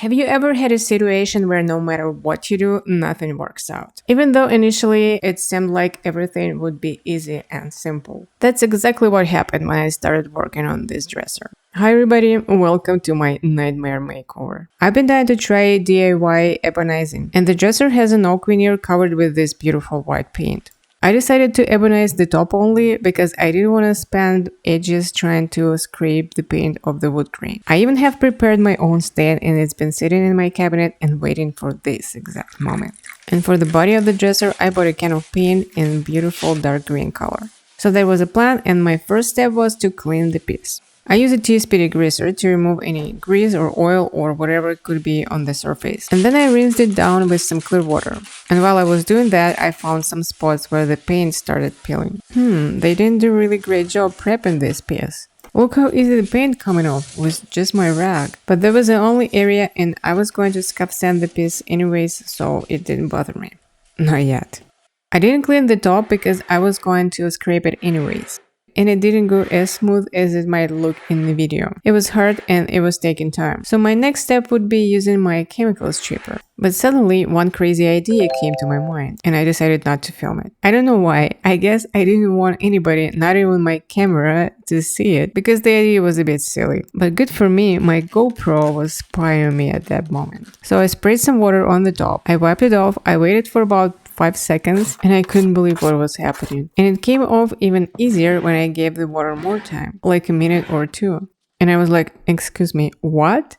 Have you ever had a situation where no matter what you do, nothing works out? Even though initially it seemed like everything would be easy and simple. That's exactly what happened when I started working on this dresser. Hi everybody, welcome to my nightmare makeover. I've been dying to try DIY ebonizing, and the dresser has an oak veneer covered with this beautiful white paint. I decided to ebonize the top only because I didn't want to spend ages trying to scrape the paint off the wood grain. I even have prepared my own stand and it's been sitting in my cabinet and waiting for this exact moment. And for the body of the dresser, I bought a can of paint in beautiful dark green color. So there was a plan, and my first step was to clean the piece. I use a tea-speedy greaser to remove any grease or oil or whatever could be on the surface. And then I rinsed it down with some clear water. And while I was doing that, I found some spots where the paint started peeling. They didn't do a really great job prepping this piece. Look how easy the paint coming off with just my rag. But that was the only area, and I was going to scuff sand the piece anyways, so it didn't bother me. Not yet. I didn't clean the top because I was going to scrape it anyways. And it didn't go as smooth as it might look in the video. It was hard and it was taking time. So my next step would be using my chemical stripper. But suddenly one crazy idea came to my mind and I decided not to film it. I don't know why. I guess I didn't want anybody, not even my camera, to see it because the idea was a bit silly. But good for me, my GoPro was spying on me at that moment. So I sprayed some water on the top. I wiped it off. I waited for about 5 seconds and I couldn't believe what was happening. And it came off even easier when I gave the water more time, like a minute or two. And I was like, excuse me, what?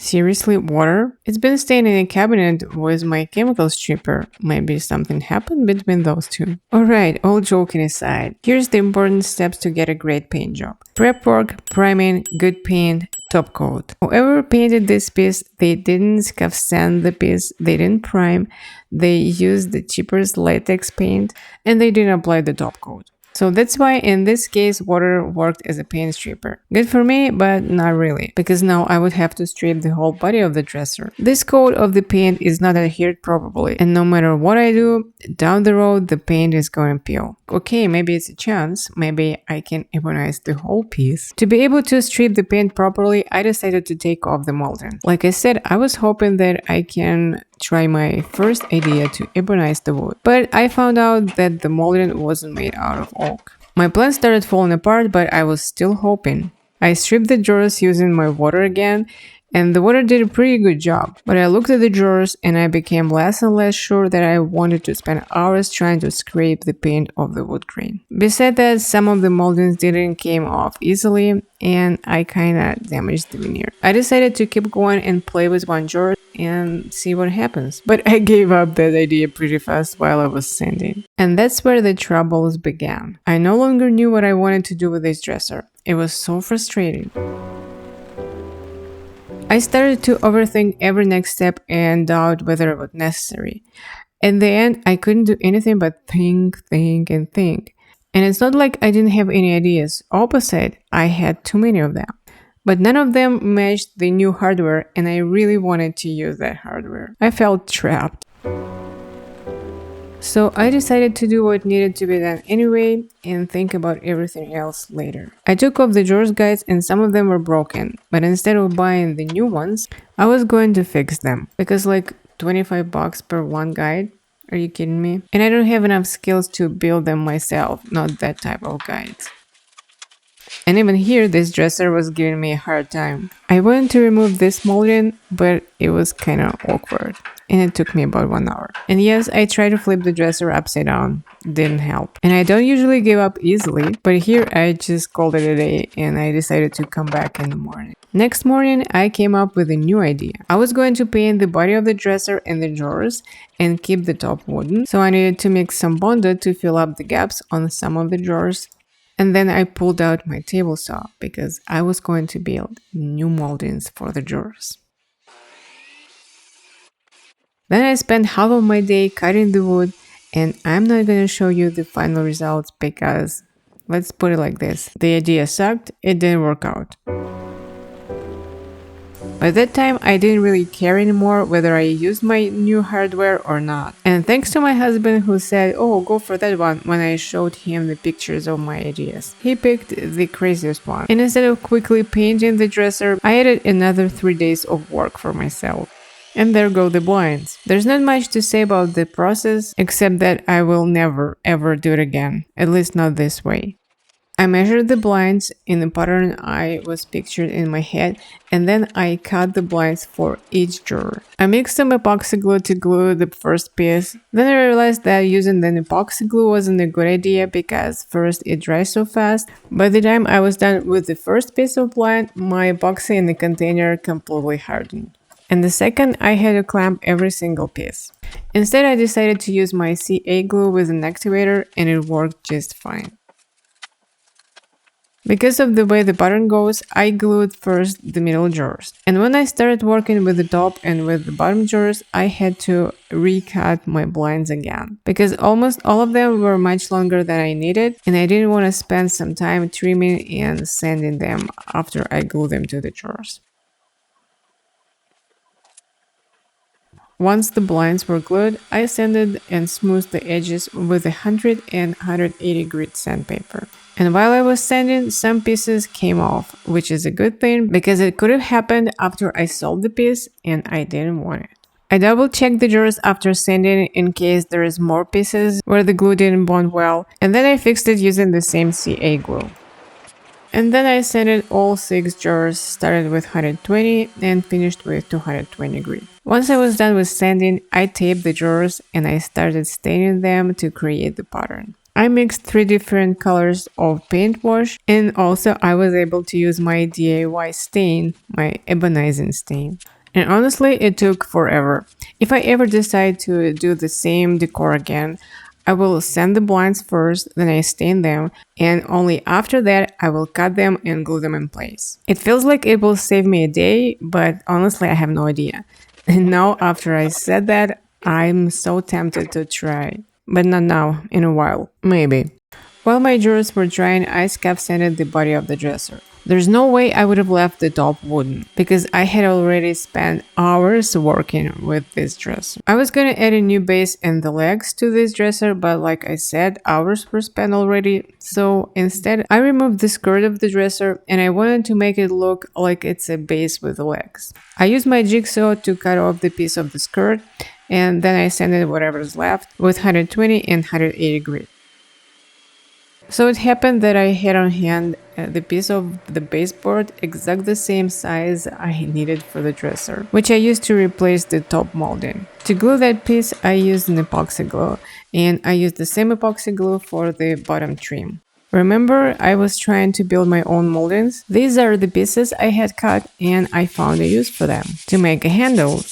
Seriously, water? It's been staying in a cabinet with my chemical stripper. Maybe something happened between those two. Alright, all joking aside, here's the important steps to get a great paint job. Prep work, priming, good paint, top coat. Whoever painted this piece, they didn't scuff sand the piece, they didn't prime, they used the cheapest latex paint, and they didn't apply the top coat. So that's why in this case water worked as a paint stripper. Good for me, but not really, because now I would have to strip the whole body of the dresser. This coat of the paint is not adhered properly, and no matter what I do, down the road the paint is going to peel. Okay, maybe it's a chance, maybe I can ebonize the whole piece. To be able to strip the paint properly, I decided to take off the molding. Like I said, I was hoping that I can try my first idea to ebonize the wood, but I found out that the molding wasn't made out of oak. My plan started falling apart, but I was still hoping. I stripped the drawers using my water again, and the water did a pretty good job. But I looked at the drawers and I became less and less sure that I wanted to spend hours trying to scrape the paint off the wood grain. Besides that, some of the moldings didn't came off easily and I kinda damaged the veneer. I decided to keep going and play with one drawer and see what happens. But I gave up that idea pretty fast while I was sanding. And that's where the troubles began. I no longer knew what I wanted to do with this dresser. It was so frustrating. I started to overthink every next step and doubt whether it was necessary. In the end, I couldn't do anything but think. And it's not like I didn't have any ideas. Opposite, I had too many of them. But none of them matched the new hardware, and I really wanted to use that hardware. I felt trapped. So I decided to do what needed to be done anyway and think about everything else later. I took off the drawers guides and some of them were broken, but instead of buying the new ones, I was going to fix them because like $25 per one guide. Are you kidding me? And I don't have enough skills to build them myself, not that type of guides. And even here, this dresser was giving me a hard time. I wanted to remove this molding, but it was kind of awkward. And it took me about 1 hour. And yes, I tried to flip the dresser upside down. Didn't help. And I don't usually give up easily, but here I just called it a day and I decided to come back in the morning. Next morning, I came up with a new idea. I was going to paint the body of the dresser and the drawers and keep the top wooden. So I needed to mix some Bondo to fill up the gaps on some of the drawers. And then I pulled out my table saw because I was going to build new moldings for the drawers. Then I spent half of my day cutting the wood, and I'm not going to show you the final results because, let's put it like this, the idea sucked, it didn't work out. By that time, I didn't really care anymore whether I used my new hardware or not. And thanks to my husband who said, "Oh, go for that one," when I showed him the pictures of my ideas. He picked the craziest one. And instead of quickly painting the dresser, I added another 3 days of work for myself. And there go the blinds. There's not much to say about the process, except that I will never ever do it again, at least not this way. I measured the blinds in the pattern I was pictured in my head, and then I cut the blinds for each drawer. I mixed some epoxy glue to glue the first piece. Then I realized that using the epoxy glue wasn't a good idea because first it dries so fast. By the time I was done with the first piece of blind, my epoxy in the container completely hardened. And the second, I had to clamp every single piece. Instead, I decided to use my CA glue with an activator, and it worked just fine. Because of the way the pattern goes, I glued first the middle drawers. And when I started working with the top and with the bottom drawers, I had to recut my blinds again. Because almost all of them were much longer than I needed, and I didn't want to spend some time trimming and sanding them after I glued them to the drawers. Once the blinds were glued, I sanded and smoothed the edges with 100 and 180 grit sandpaper. And while I was sanding, some pieces came off, which is a good thing because it could have happened after I sold the piece and I didn't want it. I double checked the drawers after sanding in case there is more pieces where the glue didn't bond well, and then I fixed it using the same CA glue. And then I sanded all 6 drawers, started with 120 and finished with 220 grit. Once I was done with sanding, I taped the drawers and I started staining them to create the pattern. I mixed 3 different colors of paint wash, and also I was able to use my DIY stain, my ebonizing stain. And honestly, it took forever. If I ever decide to do the same decor again, I will sand the blinds first, then I stain them, and only after that I will cut them and glue them in place. It feels like it will save me a day, but honestly I have no idea. And now after I said that, I'm so tempted to try. But not now, in a while, maybe. While my drawers were drying, I scuff sanded the body of the dresser. There's no way I would have left the top wooden, because I had already spent hours working with this dresser. I was gonna add a new base and the legs to this dresser, but like I said, hours were spent already, so instead I removed the skirt of the dresser and I wanted to make it look like it's a base with legs. I used my jigsaw to cut off the piece of the skirt, and then I sanded whatever's left with 120 and 180 grit. So it happened that I had on hand the piece of the baseboard exact the same size I needed for the dresser, which I used to replace the top molding. To glue that piece, I used an epoxy glue, and I used the same epoxy glue for the bottom trim. Remember, I was trying to build my own moldings? These are the pieces I had cut, and I found a use for them. To make a handle.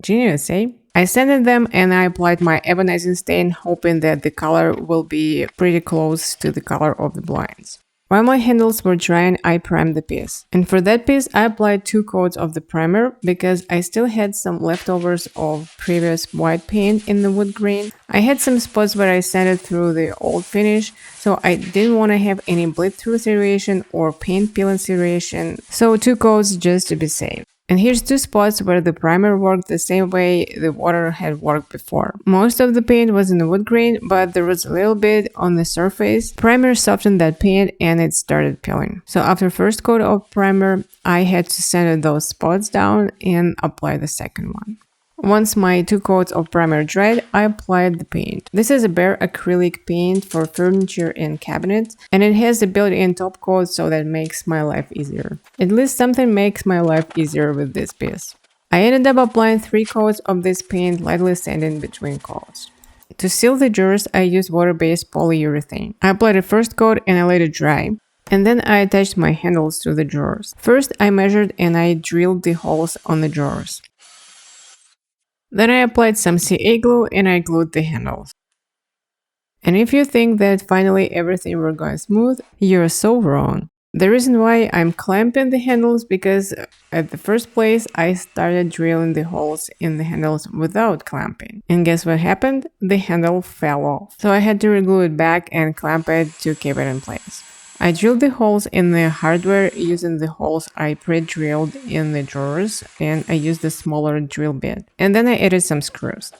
Genius, eh? I sanded them and I applied my ebonizing stain, hoping that the color will be pretty close to the color of the blinds. While my handles were drying, I primed the piece. And for that piece, I applied 2 coats of the primer because I still had some leftovers of previous white paint in the wood grain. I had some spots where I sanded through the old finish, so I didn't want to have any bleed through situation or paint peeling situation, so 2 coats just to be safe. And here's 2 spots where the primer worked the same way the water had worked before. Most of the paint was in the wood grain, but there was a little bit on the surface. Primer softened that paint and it started peeling. So after first coat of primer, I had to sand those spots down and apply the second one. Once my 2 coats of primer dried, I applied the paint. This is a bare acrylic paint for furniture and cabinets, and it has a built-in top coat, so that makes my life easier. At least something makes my life easier with this piece. I ended up applying 3 coats of this paint, lightly sanding between coats. To seal the drawers, I used water-based polyurethane. I applied a first coat and I let it dry. And then I attached my handles to the drawers. First, I measured and I drilled the holes on the drawers. Then I applied some CA glue and I glued the handles. And if you think that finally everything will go smooth, you're so wrong. The reason why I'm clamping the handles because at the first place I started drilling the holes in the handles without clamping. And guess what happened? The handle fell off. So I had to reglue it back and clamp it to keep it in place. I drilled the holes in the hardware using the holes I pre-drilled in the drawers, and I used a smaller drill bit. And then I added some screws.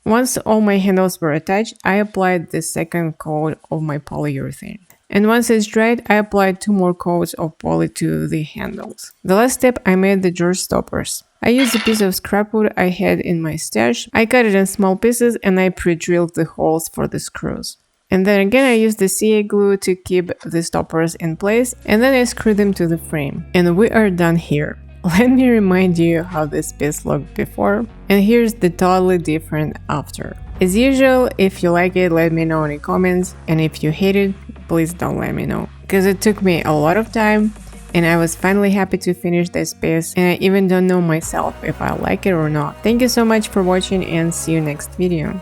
Once all my handles were attached, I applied the second coat of my polyurethane. And once it's dried, I applied 2 more coats of poly to the handles. The last step, I made the drawer stoppers. I used a piece of scrap wood I had in my stash. I cut it in small pieces and I pre-drilled the holes for the screws. And then again I used the CA glue to keep the stoppers in place, and then I screwed them to the frame. And we are done here. Let me remind you how this piece looked before, and here's the totally different after. As usual, if you like it, let me know in the comments, and if you hate it, please don't let me know. Because it took me a lot of time, and I was finally happy to finish this piece, and I even don't know myself if I like it or not. Thank you so much for watching, and see you next video.